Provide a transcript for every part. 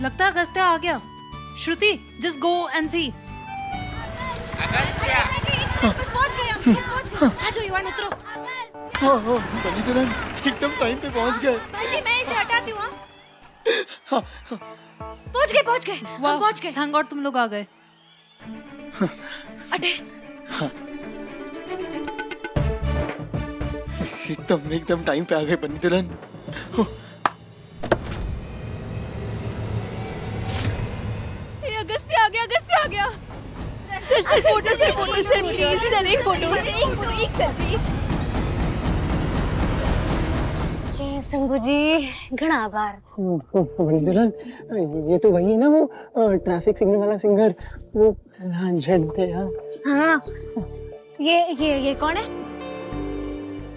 लगता है अगस्त्य आ गया। श्रुति, जस्ट गो एंड सी। बस पहुंच गए हम, बस पहुंच गए। आ जाओ युवान, उतरो। हाँ हाँ, बनी दुल्हन एकदम टाइम पे पहुंच गए। जी मैं इसे हटाती हूँ। पहुंच गए, पहुंच गए, हम पहुंच गए। थैंक गॉड तुम लोग आ गए। अटे एकदम टाइम पे आ गए बनी दुल्हन। अगस्त्य आ गया, अगस्त्य आ गया। Sir photo sir please sir, एक फोटो एक सेल्फी। जय शंभू जी, घना आभार। बनी दुल्हन, ये तो वही है ना वो ट्रैफिक सिग्नल वाला सिंगर, वो रांझण थे। हाँ, ये कौन है?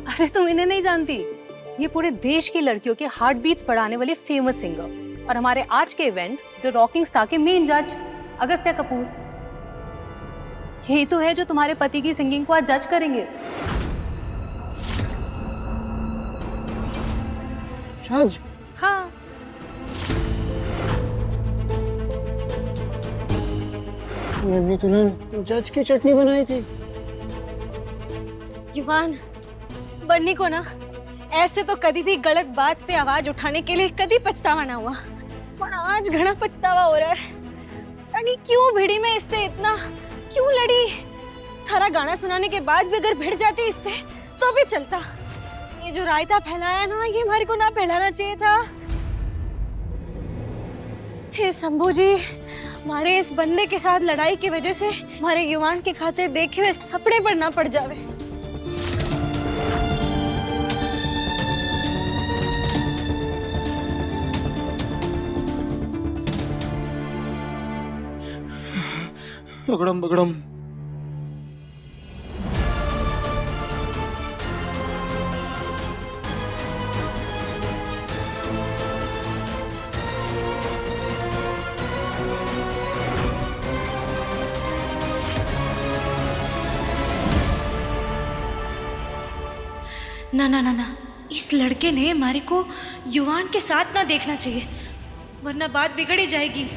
अरे तुम इन्हें नहीं जानती? ये पूरे देश की लड़कियों के हार्ट बीट्स बढ़ाने वाले फेमस सिंगर और हमारे आज के इवेंट द रॉकिंग स्टार के मेन जज अगस्त्य कपूर। यही तो है जो तुम्हारे पति की सिंगिंग को आज जज करेंगे। जज? हाँ, बनी दुल्हन जज की चटनी बनाई थी। युवान, बन्नी को ना ऐसे तो कभी भी गलत बात पे आवाज उठाने के लिए कभी पछतावा ना हुआ, पर आज घना पछतावा हो रहा है। यानी क्यों भिड़ी मैं इससे इतना, क्यों लड़ी? थारा गाना सुनाने के बाद भी अगर भिड़ जाती इससे तो भी चलता। ये जो रायता फैलाया ना, ये हमारे को ना फैलाना चाहिए था। हे शंभू जी, हमारे इस बंदे के साथ लड़ाई की वजह से हमारे युवान के खाते देखे हुए सपने पर ना पड़ जावे। अगड़म बगड़म। ना ना ना ना, इस लड़के ने हमारे को युवान के साथ ना देखना चाहिए, वरना बात बिगड़ ही जाएगी।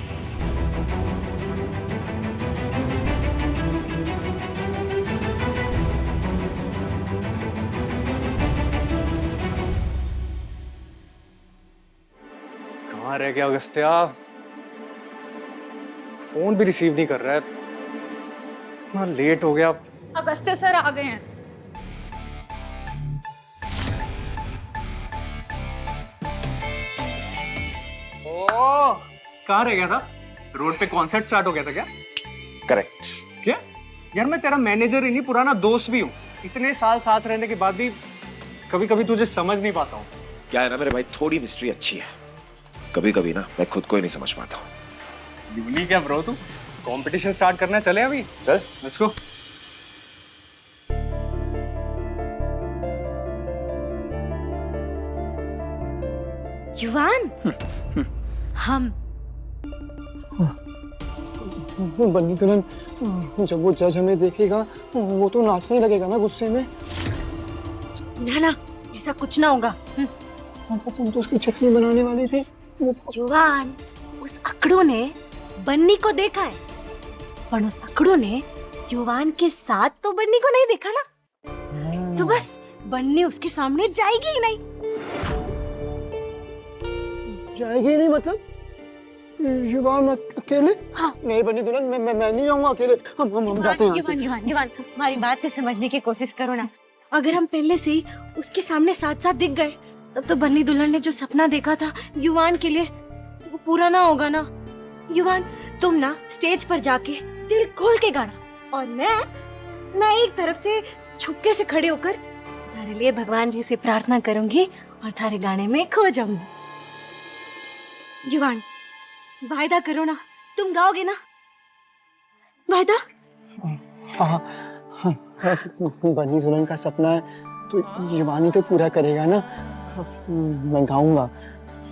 कहाँ रह गया अगस्त्य? फोन भी रिसीव नहीं कर रहा है, इतना लेट हो गया। अगस्त्य सर आ गए हैं। ओह, कहाँ रह गया था? रोड पे कॉन्सर्ट स्टार्ट हो गया था क्या? करेक्ट। क्या यार, मैं तेरा मैनेजर ही नहीं, पुराना दोस्त भी हूँ। इतने साल साथ रहने के बाद भी कभी कभी तुझे समझ नहीं पाता हूँ। क्या है ना मेरे भाई, थोड़ी मिस्ट्री अच्छी है। कभी कभी ना मैं खुद को ही नहीं समझ पाता हूँ। यूनी क्या ब्रो, तू कंपटीशन स्टार्ट करना चले अभी? चल लेट्स गो। युवान, हम बनी दुल्हन, जब वो जज हमें देखेगा वो तो नाचने लगेगा ना गुस्से में। ना ना, ऐसा कुछ ना होगा। तुम तो उसकी चटनी बनाने वाली थी। युवान, उस अकड़ू ने बन्नी को देखा है, पर उस अकड़ू ने युवान के साथ तो बन्नी को नहीं देखा ना। तो बस बन्नी उसके सामने जाएगी ही नहीं। जाएगी नहीं मतलब? युवान अकेले? हाँ। नहीं बनी दुल्हन, मैं नहीं जाऊंगा अकेले। हम जाते हैं यहाँ से। युवान, युवान, हमारी बात को समझने की कोशिश करो ना। अगर हम पहले से ही उसके सामने साथ साथ दिख गए, तब तो बन्नी दुल्हन ने जो सपना देखा था युवान के लिए, वो पूरा ना होगा ना। युवान, तुम ना स्टेज पर जाके दिल खोल के गाना, और मैं एक तरफ से छुपके से खड़े होकर तुम्हारे लिए भगवान जी से प्रार्थना करूंगी और थारे गाने में खो जाऊंगी। युवान, वायदा करो ना, तुम गाओगे ना? वायदा? हाँ, बनी दुल्हन का सपना है तो युवान ही तो पूरा करेगा ना। मैं गाऊंगा।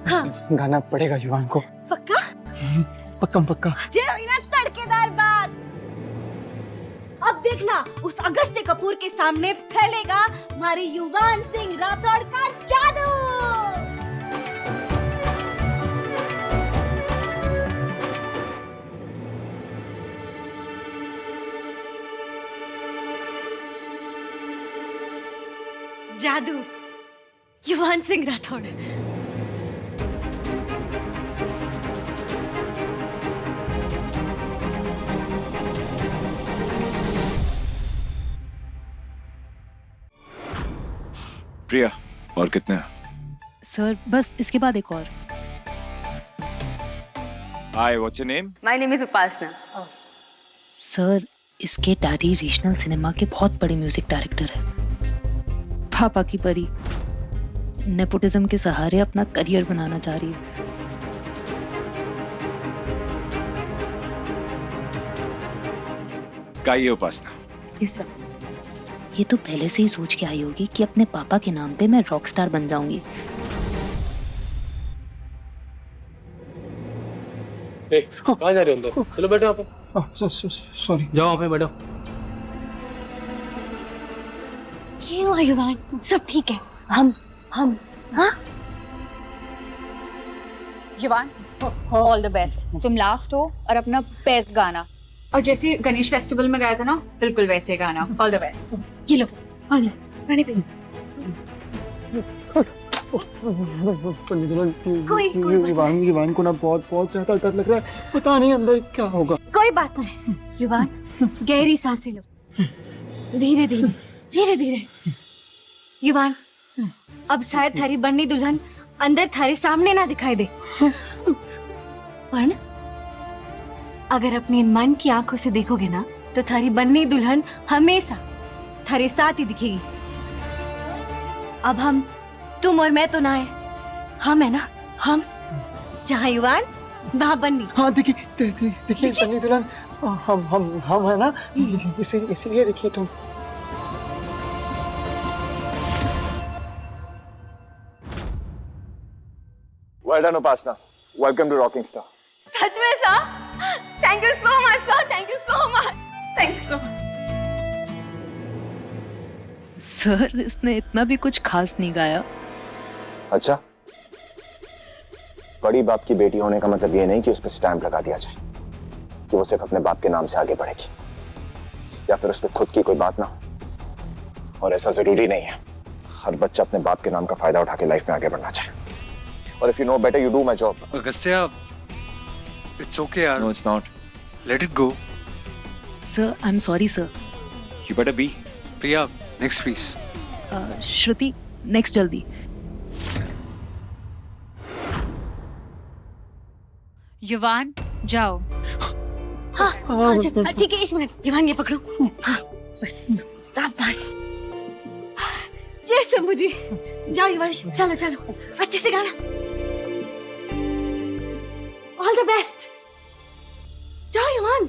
हाँ। गाना पड़ेगा युवान को। पक्का? पक्का। ना तड़केदार बात। अब देखना, उस अगस्त्य कपूर के सामने फैलेगा हमारे युवान सिंह राठौड़ का जादू। जादू, युवान सिंह राठौड़। प्रिया, और कितने? सर बस इसके बाद एक और। Hi, what's your name? My name is Upasna. Sir इसके डैडी रीजनल सिनेमा के बहुत बड़े म्यूजिक डायरेक्टर है। पापा की परी नेपोटिज्म के सहारे अपना करियर बनाना चाह रही है। क्या ये उपासना? Yes sir. ये तो पहले से ही सोच के आई होगी कि अपने पापा के नाम पे मैं रॉक स्टार बन जाऊंगी। कहाँ जा रहे हो अंदर? चलो बैठो वहाँ पे। सॉरी। जाओ वहाँ पे बैठो। ये हुआ युवान, सब ठीक है। हम हाँ युवान, ऑल द बेस्ट। तुम लास्ट हो और अपना बेस्ट गाना, और जैसे गणेश फेस्टिवल में गाया था ना, बिल्कुल वैसे गाना। All the best. ये लो पानी, पानी पी। युवान को ना बहुत ज्यादा डर लग रहा है, पता नहीं अंदर क्या होगा। कोई बात नहीं युवान, गहरी सांसें लो, धीरे धीरे धीरे धीरे। युवान, अब शायद थारी बननी दुल्हन अंदर थारे सामने ना दिखाई दे, पर अगर अपनी मन की आंखों से देखोगे ना, तो थारी बननी दुल्हन हमेशा थारे साथ ही दिखेगी। अब हम, तुम और मैं तो ना है, हम है ना, हम। जहाँ युवान वहाँ बननी। हाँ देखिए बन्नी दुल्हन, हम है ना, इसीलिए देखिए तुम। Well done, Upasna. Welcome to Rocking Star. सच में sir? Thank you so much sir, thank you so much, thank you so much. Sir इसने इतना भी कुछ खास नहीं गाया। अच्छा, बड़ी बाप की बेटी होने का मतलब ये नहीं कि उस पर स्टैंप लगा दिया जाए कि वो सिर्फ अपने बाप के नाम से आगे बढ़ेगी, या फिर उस पर खुद की कोई बात ना हो। और ऐसा जरूरी नहीं है। हर बच्चा अपने बाप के नाम का फायदा उठा के लाइफ में आगे बढ़ना चाहे। और if you know better, you do my job. Agastya, it's okay यार। No, it's not. Let it go. Sir I am sorry sir. You better be. Priya, next please. Shruti next जल्दी। युवान जाओ। हाँ, ठीक है, एक मिनट युवान, ये पकड़ो। हाँ बस, शाबाश। जैसे मुझे, जाओ युवान, चलो चलो, अच्छे से गाना। All the best. जाओ युवान।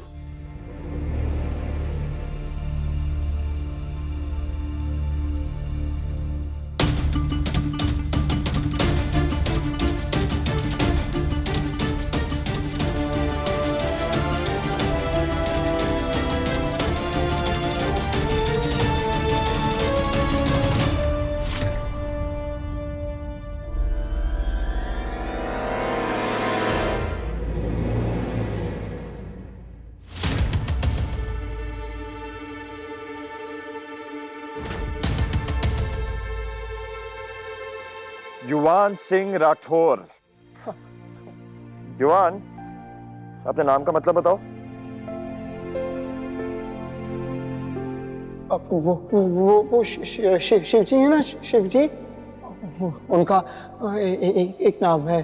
युवान सिंह राठौर। युवान, अपने नाम का मतलब बताओ। अब वो शिव जी है ना, शिव जी, उनका एक नाम है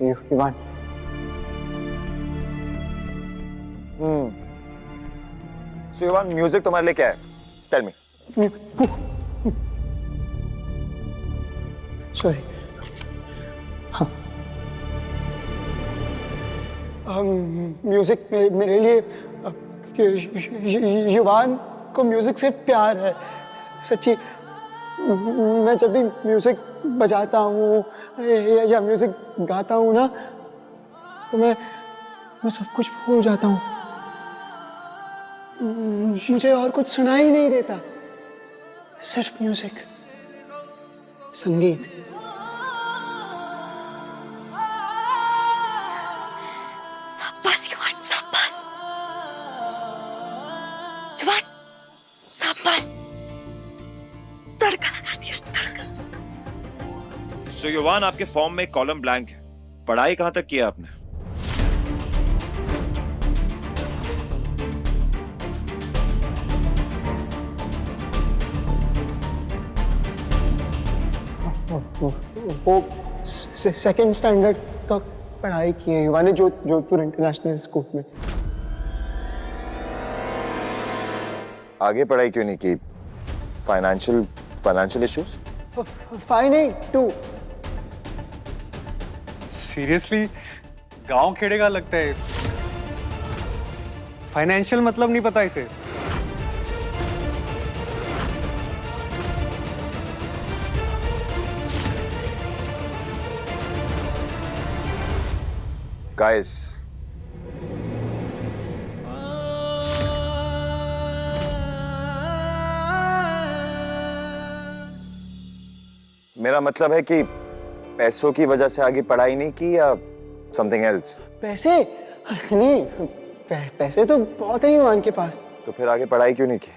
युवान। So युवान, म्यूजिक तुम्हारे लिए क्या है? Tell me. सॉरी। हाँ, म्यूजिक मेरे लिए, युवान को म्यूजिक से प्यार है। सच्ची, मैं जब भी म्यूजिक बजाता हूँ या म्यूजिक गाता हूँ ना, तो मैं सब कुछ भूल जाता हूँ। मुझे और कुछ सुनाई ही नहीं देता, सिर्फ म्यूजिक, संगीत। शाबाश युवान, शाबाश युवान, शाबाश। तड़का लगा दिया। सो युवान, आपके फॉर्म में कॉलम ब्लैंक है। पढ़ाई कहां तक किया आपने? वो सेकंड स्टैंडर्ड तक पढ़ाई की है युवा ने, जोधपुर इंटरनेशनल स्कूल में। आगे पढ़ाई क्यों नहीं की? Financial issues? फाइन नहीं, टू। सीरियसली गांव खेड़े का लगता है। फाइनेंशियल मतलब नहीं पता इसे। गाइस, मेरा मतलब है कि पैसों की वजह से आगे पढ़ाई नहीं की या समथिंग एल्स? पैसे नहीं, पैसे तो बहुत है युवान के पास। तो फिर आगे पढ़ाई क्यों नहीं की?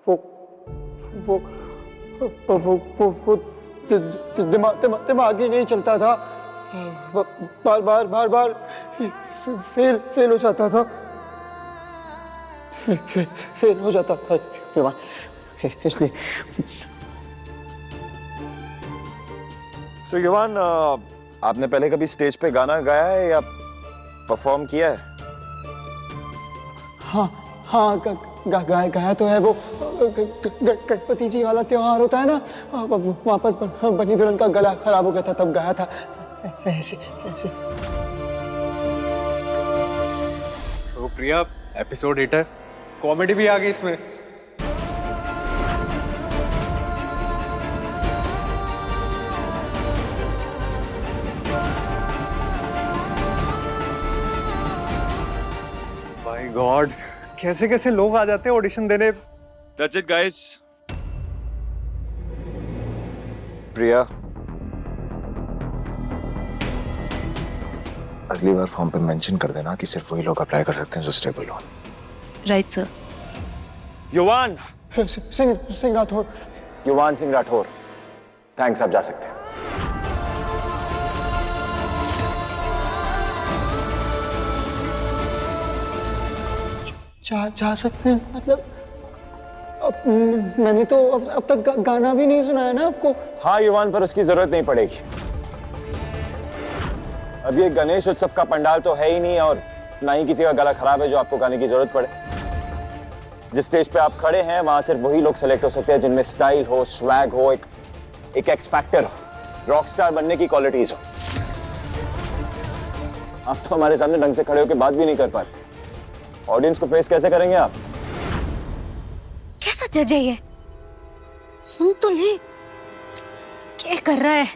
वो दिमाग ही नहीं चलता था। बार फेल हो जाता था। फेल हो जाता था इसलिए। सो युवान, आपने पहले कभी स्टेज पे गाना गाया है या परफॉर्म किया है? हाँ, गाया तो है। वो गणपति जी वाला त्योहार होता है ना, वहाँ पर बनी दुल्हन का गला खराब हो गया था, तब गाया था। ऐसे। तो प्रिया, एपिसोड एटर, कॉमेडी भी आ गई इसमें। माय गॉड, कैसे लोग आ जाते हैं ऑडिशन देने। That's it, guys. प्रिया, अगली बार फॉर्म पे मेंशन कर देना कि सिर्फ वही लोग अप्लाई कर सकते हैं जो स्टेबल हो। Right sir. युवान सिंह राठौर। युवान सिंह राठौर, थैंक्स, आप जा सकते हैं। जा सकते हैं मतलब? मैंने तो अब तक गाना भी नहीं सुनाया ना आपको। हाँ युवान, पर उसकी जरूरत नहीं पड़ेगी। अब ये गणेश उत्सव का पंडाल तो है ही नहीं, और ना ही किसी का गला खराब है जो आपको गाने की जरूरत पड़े। जिस स्टेज पे आप खड़े हैं वहां सिर्फ वही लोग सेलेक्ट हो सकते हैं जिनमें स्टाइल हो, स्वैग हो, एक एक्स फैक्टर हो, रॉक स्टार बनने की क्वालिटीज हो। आप तो हमारे सामने ढंग से खड़े होकर बात भी नहीं कर पाते। ऑडियंस को फेस कैसे करेंगे आप? कैसा जज है ये? सुन तो ले, क्या कर रहा है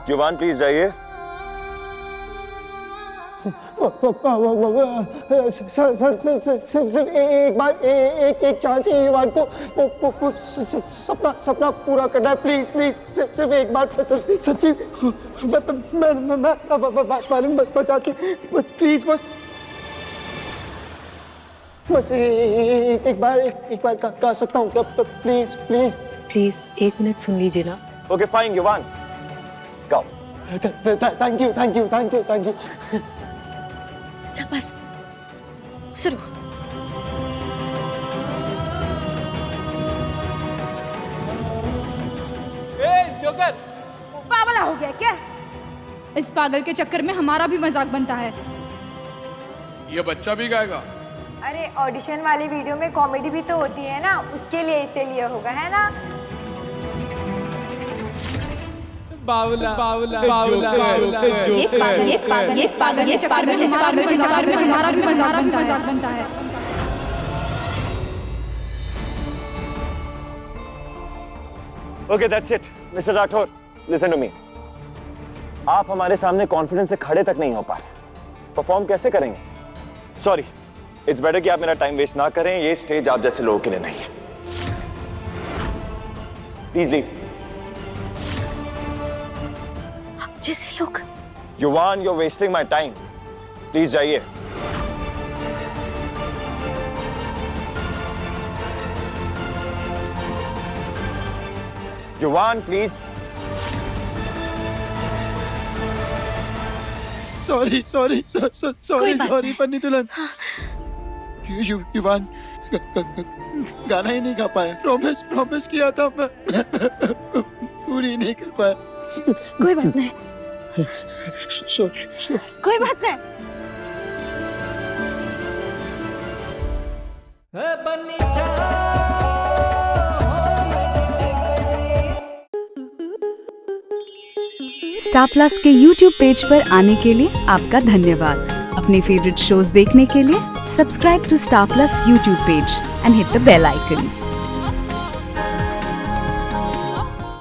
युवान, प्लीज जाइए। सर एक बार एक चांस है युवान को वो सपना पूरा करना है। प्लीज सिर्फ एक बार सर, सच्ची मैं बचा के प्लीज, बस एक बार गा सकता हूँ क्या? प्लीज 1 मिनट सुन लीजिए ना। ओके फाइन युवान, गाओ। Thank you thank you thank you thank you. बस शुरू। जोकर पागल हो गया क्या? इस पागल के चक्कर में हमारा भी मजाक बनता है। ये बच्चा भी गाएगा? अरे ऑडिशन वाली वीडियो में कॉमेडी भी तो होती है ना, उसके लिए इसे लिए होगा, है ना? बावला बावला बावला ये पागल के चक्कर में हमारा भी मजाक बनता है। Okay that's it mister Rathore, listen to me. आप हमारे सामने कॉन्फिडेंस से खड़े तक नहीं हो पा रहे, परफॉर्म कैसे करेंगे? सॉरी, इट्स बेटर कि आप मेरा टाइम वेस्ट ना करें, ये स्टेज आप जैसे लोगों के लिए नहीं है। Please leave. आप जैसे लोग? Yuvan, you are wasting my time, please जाइए। Yuvan please. Sorry sorry sorry sorry बन्नी दुल्हन। युवान गाना ही नहीं गा पाया, प्रॉमिस किया था मैं पूरी नहीं कर पाया। कोई बात नहीं, सॉरी। कोई बात नहीं। स्टार प्लस के YouTube पेज पर आने के लिए आपका धन्यवाद। अपने फेवरेट शोज देखने के लिए subscribe to Star Plus YouTube page and hit the bell icon.